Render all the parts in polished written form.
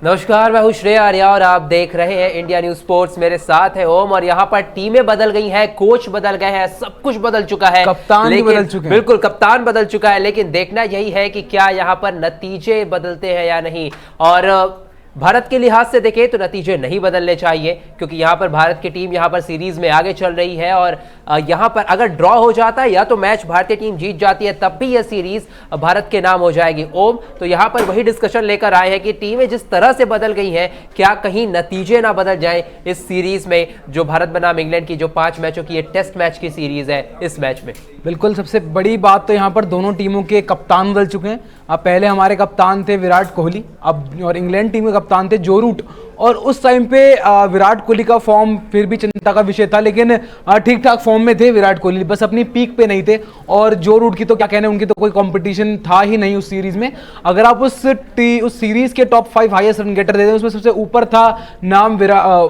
नमस्कार, मैं हूं श्रेया आर्या और आप देख रहे हैं इंडिया न्यूज स्पोर्ट्स। मेरे साथ है ओम और यहाँ पर टीमें बदल गई हैं, कोच बदल गए हैं, सब कुछ बदल चुका है, कप्तान भी बदल चुके हैं। बिल्कुल, कप्तान बदल चुका है, लेकिन देखना यही है कि क्या यहाँ पर नतीजे बदलते हैं या नहीं। और भारत के लिहाज से देखें तो नतीजे नहीं बदलने चाहिए, क्योंकि यहाँ पर भारत की टीम यहाँ पर सीरीज में आगे चल रही है और यहाँ पर अगर ड्रॉ हो जाता है या तो मैच भारतीय टीम जीत जाती है, तब भी यह सीरीज भारत के नाम हो जाएगी। ओम, तो यहाँ पर वही डिस्कशन लेकर आए हैं कि टीमें जिस तरह से बदल गई हैं, क्या कहीं नतीजे ना बदल जाए इस सीरीज में, जो भारत बनाम इंग्लैंड की जो 5 मैचों की ये टेस्ट मैच की सीरीज है, इस मैच में। बिल्कुल, सबसे बड़ी बात तो यहाँ पर दोनों टीमों के कप्तान बदल चुके हैं। अब पहले हमारे कप्तान थे विराट कोहली, अब और इंग्लैंड टीम के कप्तान थे जो रूट। और उस टाइम पे विराट कोहली का फॉर्म फिर भी चिंता का विषय था, लेकिन ठीक ठाक फॉर्म में थे विराट कोहली, बस अपनी पीक पे नहीं थे। और जो रूट की तो क्या कहने, उनकी तो कोई कंपटीशन था ही नहीं उस सीरीज में। अगर आप उस सीरीज के टॉप 5 हाईएस्ट रन गेटर देते हैं, उसमें सबसे ऊपर था नाम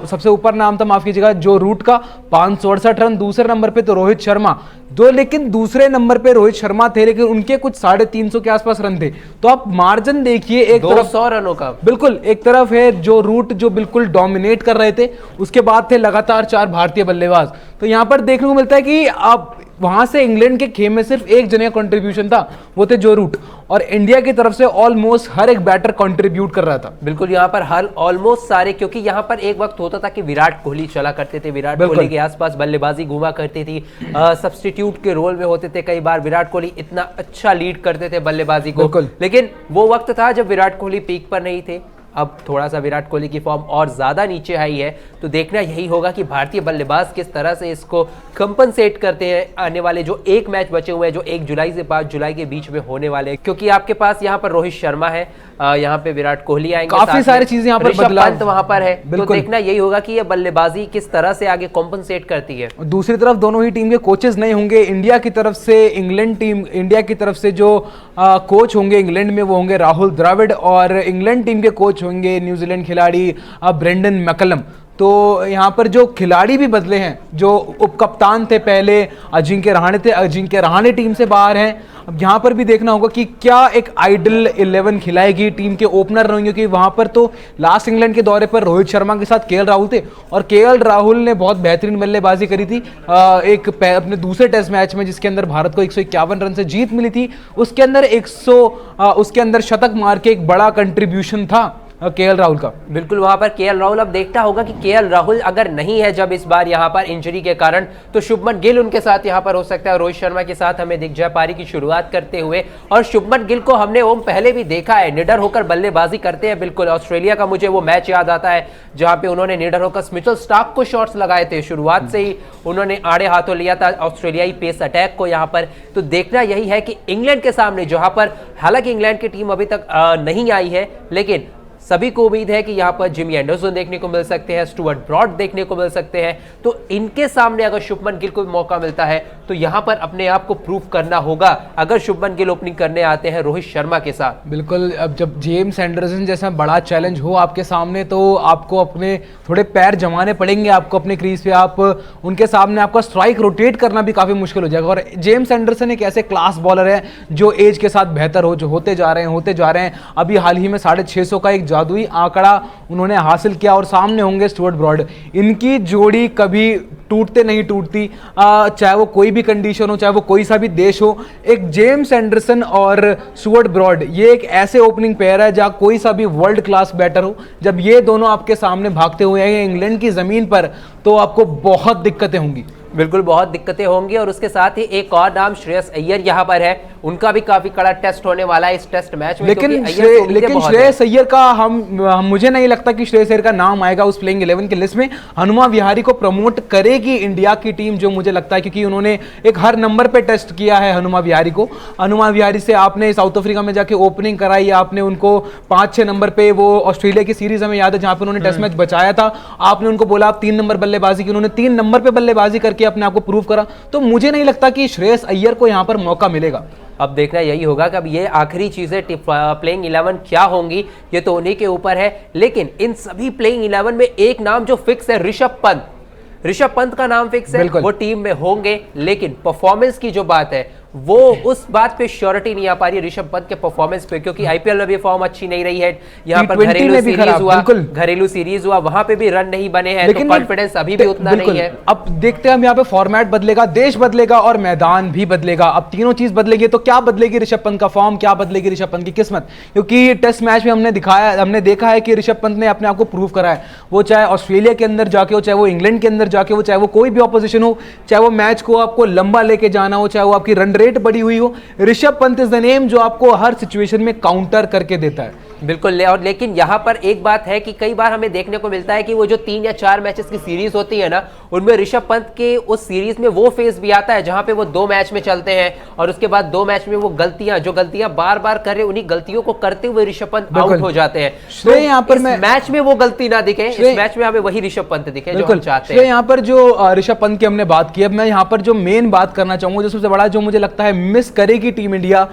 सबसे ऊपर नाम था, माफ कीजिएगा, जो रूट का 568 रन। दूसरे नंबर पे तो रोहित शर्मा, लेकिन दूसरे नंबर पे रोहित शर्मा थे, लेकिन उनके कुछ 350 के आसपास रन थे। तो आप मार्जिन देखिए, एक तरफ 200 रनों का, बिल्कुल एक तरफ है जो रूट जो बिल्कुल डोमिनेट कर रहे थे, उसके बाद थे लगातार 4 भारतीय बल्लेबाज। तो यहां पर देखने को मिलता है कि आप वहां से इंग्लैंड के खेम में सिर्फ एक जने का कंट्रीब्यूशन था, वो थे जो रूट, और इंडिया की तरफ से ऑलमोस्ट हर एक बैटर कंट्रीब्यूट कर रहा था। बिल्कुल, यहाँ पर हर ऑलमोस्ट सारे, क्योंकि यहाँ पर एक वक्त होता था कि विराट कोहली चला करते थे, विराट कोहली के आसपास बल्लेबाजी घुमा करती थी, सब्स्टिट्यूट के रोल में होते थे कई बार। विराट कोहली इतना अच्छा लीड करते थे बल्लेबाजी को, लेकिन वो वक्त था जब विराट कोहली पीक पर नहीं थे। अब थोड़ा सा विराट कोहली की फॉर्म और ज्यादा नीचे आई है, तो देखना यही होगा कि भारतीय बल्लेबाज किस तरह से इसको कंपनसेट करते हैं आने वाले जो एक मैच बचे हुए हैं, जो 1 जुलाई से 5 जुलाई के बीच में होने वाले हैं। क्योंकि आपके पास यहाँ पर रोहित शर्मा है, यहाँ पे विराट कोहली आएंगे, काफी सारी चीजें यहाँ पर बदलाव वहां पर है। तो देखना यही होगा कि ये बल्लेबाजी किस तरह से आगे कॉम्पनसेट करती है। दूसरी तरफ दोनों ही टीम के कोचेस नहीं होंगे। इंडिया की तरफ से इंडिया की तरफ से जो कोच होंगे इंग्लैंड में, वो होंगे राहुल द्रविड़, और इंग्लैंड टीम के कोच होंगे न्यूजीलैंड खिलाड़ी ब्रेंडन मैकलम। तो यहाँ पर जो खिलाड़ी भी बदले हैं, जो उपकप्तान थे पहले अजिंक्य रहाणे थे, अजिंक्य रहाणे टीम से बाहर हैं। अब यहाँ पर भी देखना होगा कि क्या एक आइडल 11 खिलाएगी टीम के ओपनर रहेंगे, क्योंकि वहाँ पर तो लास्ट इंग्लैंड के दौरे पर रोहित शर्मा के साथ केएल राहुल थे, और केएल राहुल ने बहुत बेहतरीन बल्लेबाजी करी थी अपने दूसरे टेस्ट मैच में, जिसके अंदर भारत को 151 रन से जीत मिली थी। उसके अंदर शतक मार के एक बड़ा कंट्रीब्यूशन था केएल राहुल का। बिल्कुल, वहां पर केएल राहुल, अब देखना होगा कि केएल राहुल अगर नहीं है जब इस बार यहाँ पर इंजरी के कारण, तो शुभमन गिल उनके साथ यहाँ पर हो सकता है। रोहित शर्मा के साथ हमें दिख जाए पारी की शुरुआत करते हुए, और शुभमन गिल को हमने ओम पहले भी देखा है, निडर होकर बल्लेबाजी करते हैं। बिल्कुल, ऑस्ट्रेलिया का मुझे वो मैच याद आता है जहां पे उन्होंने निडर होकर मिचेल स्टार्क को शॉट्स लगाए थे। शुरुआत से ही उन्होंने आड़े हाथों लिया था ऑस्ट्रेलियाई पेस अटैक को यहाँ पर। तो देखना यही है कि इंग्लैंड के सामने, जहां पर हालांकि इंग्लैंड की टीम अभी तक नहीं आई है, लेकिन सभी को उम्मीद है कि यहाँ पर जिमी एंडरसन देखने को मिल सकते हैं, स्टुअर्ट ब्रॉड देखने को मिल सकते हैं। तो इनके सामने अगर शुभमन गिल को मौका मिलता है, तो यहाँ पर अपने आप को प्रूव करना होगा, अगर शुभमन गिल ओपनिंग करने आते हैं रोहित शर्मा के साथ। बिल्कुल, अब जब जेम्स एंडरसन जैसा बड़ा चैलेंज हो आपके सामने, तो आपको अपने थोड़े पैर जमाने पड़ेंगे, आपको अपने क्रीज पे, आप उनके सामने आपका स्ट्राइक रोटेट करना भी काफी मुश्किल हो जाएगा। और जेम्स एंडरसन एक ऐसे क्लास बॉलर है जो एज के साथ बेहतर होते जा रहे हैं। अभी हाल ही में 650 का एक जादुई आंकड़ा उन्होंने हासिल किया, और सामने होंगे स्टुअर्ट ब्रॉड। इनकी जोड़ी कभी टूटते नहीं टूटती, चाहे वो कोई भी कंडीशन हो, चाहे वो कोई सा भी देश हो। एक जेम्स एंडरसन और स्टुअर्ट ब्रॉड, ये एक ऐसे ओपनिंग पेयर है जहां कोई सा भी वर्ल्ड क्लास बैटर हो, जब ये दोनों आपके सामने भागते हुए आएंगे इंग्लैंड की जमीन पर, तो आपको बहुत दिक्कतें होंगी। बिल्कुल, बहुत दिक्कतें होंगी। और उसके साथ ही एक और नाम श्रेयस अय्यर यहाँ पर है, उनका भी काफी कड़ा टेस्ट होने वाला है इस टेस्ट मैच में। लेकिन श्रेयस अय्यर का मुझे नहीं लगता कि श्रेयस अय्यर का नाम आएगा उस प्लेइंग 11 की लिस्ट में। हनुमा विहारी को प्रमोट करेगी इंडिया की टीम, जो मुझे लगता है, क्योंकि उन्होंने एक हर नंबर पे टेस्ट किया है हनुमा विहारी को। हनुमा विहारी से आपने साउथ अफ्रीका में जाके ओपनिंग कराई, आपने उनको 5-6 नंबर पे, वो ऑस्ट्रेलिया की सीरीज हमें याद है जहां पे उन्होंने टेस्ट मैच बचाया था, आपने उनको बोला आप 3 नंबर बल्लेबाजी की, उन्होंने 3 नंबर पे बल्लेबाजी करके अपने आप को प्रूव करा। तो मुझे नहीं लगता कि श्रेयस अय्यर को यहां पर मौका मिलेगा। अब देखना यही होगा कि अब ये आखिरी चीजें प्लेइंग 11 क्या होंगी, ये तो उन्हीं के ऊपर है। लेकिन इन सभी प्लेइंग 11 में एक नाम जो फिक्स है, ऋषभ पंत का नाम फिक्स है, वो टीम में होंगे। लेकिन परफॉर्मेंस की जो बात है वो उस बात पे श्योरिटी नहीं आ पा रही है ऋषभ पंत के परफॉर्मेंस पे, क्योंकि आईपीएल में भी फॉर्म अच्छी नहीं रही है, यहाँ पर घरेलू सीरीज हुआ, वहां पे भी रन नहीं बने हैं, तो कॉन्फिडेंस अभी भी उतना नहीं है। अब देखते हैं हम यहाँ पे फॉर्मेट बदलेगा, देश बदलेगा और मैदान भी बदलेगा। अब तीनों चीज बदलेगी तो क्या बदलेगी ऋषभ पंत का फॉर्म, क्या बदलेगी ऋषभ पंत की किस्मत, क्योंकि टेस्ट मैच में हमने देखा है कि ऋषभ पंत ने अपने आप को प्रूव करा है। वो चाहे ऑस्ट्रेलिया के अंदर जाके हो, चाहे वो इंग्लैंड के अंदर जाके हो, चाहे वो कोई भी ऑपोजिशन हो, चाहे वो मैच को आपको लंबा लेके जाना हो, चाहे वो आपकी रन रेट बढ़ी हुई हो, Rishabh Pant is the name जो आपको हर सिचुएशन में काउंटर करके देता है। बिल्कुल। और लेकिन यहाँ पर एक बात है कि कई बार हमें देखने को मिलता है कि वो जो 3 या 4 मैचेस की सीरीज होती है ना, उनमें ऋषभ पंत के उस सीरीज में वो फेज भी आता है जहां पे वो 2 मैच में चलते हैं और उसके बाद 2 मैच में वो गलतियां बार बार कर रहे, उन्हीं गलतियों को करते हुए ऋषभ पंत आउट हो जाते हैं। तो यहाँ पर मैच में वो गलती ना दिखे, इस मैच में हमें वही ऋषभ पंत दिखे जो हम चाहते हैं। यहाँ पर जो ऋषभ पंत की हमने बात की, अब मैं यहाँ पर जो मेन बात करना चाहूंगा, जो सबसे बड़ा जो मुझे लगता है मिस करेगी टीम इंडिया,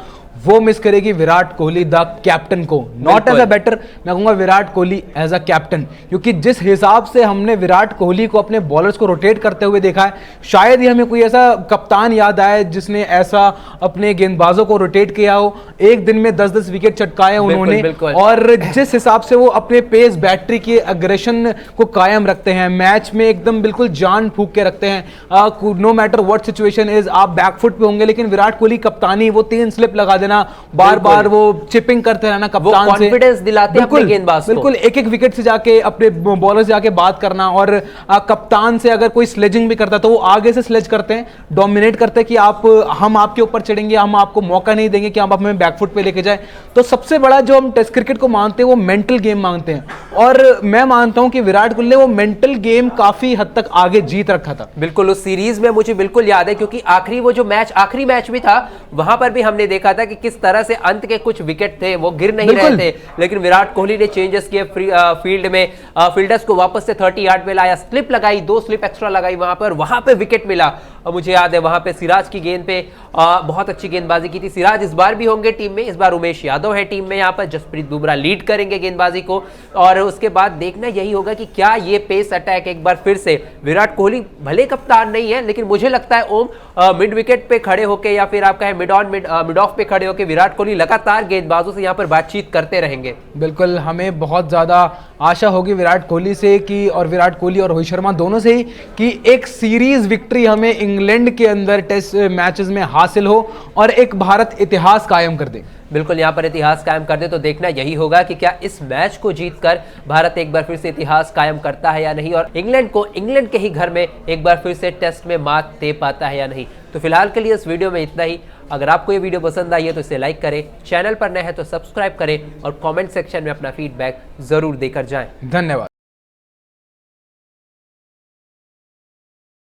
वो मिस करेगी विराट कोहली द कैप्टन को। नॉट एज अ बैटर, मैं कहूंगा Virat Kohli as a captain, क्योंकि जिस हिसाब से हमने विराट कोहली को अपने बॉलर्स को रोटेट करते हुए देखा है, शायद ही हमें कोई ऐसा कप्तान याद आए जिसने ऐसा अपने गेंदबाजों को रोटेट किया हो। एक दिन में 10-10 विकेट चटकाए उन्होंने, और जिस हिसाब से वो अपने पेस बैटरी के अग्रेशन को कायम रखते हैं, मैच में एकदम बिल्कुल जान फूंक के रखते हैं। No matter what situation is, आप बैकफुट पे होंगे लेकिन विराट कोहली कप्तानी, वो 3 स्लिप लगा देना, बार बार वो चिपिंग करते रहना कप्तान से, कॉन्फिडेंस दिलाते हैं अपने गेंदबाज को। बिल्कुल एक विकेट से जाके अपने बॉलर से जाके बात करना, और कप्तान से अगर कोई स्लेजिंग भी करता है तो वो आगे से स्लेज करते हैं, डोमिनेट करते हैं कि हम आपके ऊपर चढ़ेंगे, हम आपको मौका नहीं देंगे कि आप हमें बैकफुट पे लेके जाए। तो सबसे बड़ा जो हम टेस्ट क्रिकेट को मानते हैं वो मेंटल गेम मांगते हैं, और मैं मानता हूं कि विराट कोहली ने वो मेंटल गेम काफी हद तक आगे जीत रखा था। बिल्कुल, उस सीरीज में मुझे बिल्कुल याद है, क्योंकि आखिरी मैच भी था, वहां पर भी हमने देखा था कि किस तरह से अंत के कुछ विकेट थे वो गिर नहीं रहे थे, लेकिन विराट कोहली ने चेंजेस किए फील्ड में, फील्डर्स को वापस से 30 यार्ड पे लाया, स्लिप लगाई, 2 स्लिप एक्स्ट्रा लगाई, वहां पे विकेट मिला। और मुझे याद है वहां पे सिराज की गेंद पे बहुत अच्छी गेंदबाजी की थी। सिराज इस बार भी होंगे टीम में, इस बार उमेश यादव है टीम में, यहाँ पर जसप्रीत बुमराह लीड करेंगे गेंदबाजी को, और उसके बाद देखना यही होगा कि क्या ये पेस अटैक एक बार फिर से, विराट कोहली भले कप्तान नहीं है लेकिन मुझे लगता है ओम मिड विकेट पे खड़े होकर या फिर आप कहें मिड ऑफ पे खड़े होकर विराट कोहली लगातार गेंदबाजों से यहाँ पर बातचीत करते रहेंगे। बिल्कुल, हमें बहुत ज्यादा आशा होगी विराट कोहली से कि, और विराट कोहली और रोहित शर्मा दोनों से ही, कि एक सीरीज विक्ट्री हमें इंग्लैंड के अंदर टेस्ट मैचेस में हासिल हो और एक भारत इतिहास कायम कर दे। बिल्कुल, यहाँ पर इतिहास कायम कर दे तो देखना यही होगा कि क्या इस मैच को जीतकर भारत एक बार फिर से इतिहास कायम करता है या नहीं, और इंग्लैंड को इंग्लैंड के ही घर में एक बार फिर से टेस्ट में मात दे पाता है या नहीं। तो फिलहाल के लिए इस वीडियो में इतना ही। अगर आपको ये वीडियो पसंद आई है तो इसे लाइक करें, चैनल पर नए हैं तो सब्सक्राइब करें और कमेंट सेक्शन में अपना फीडबैक जरूर देकर जाएं। धन्यवाद।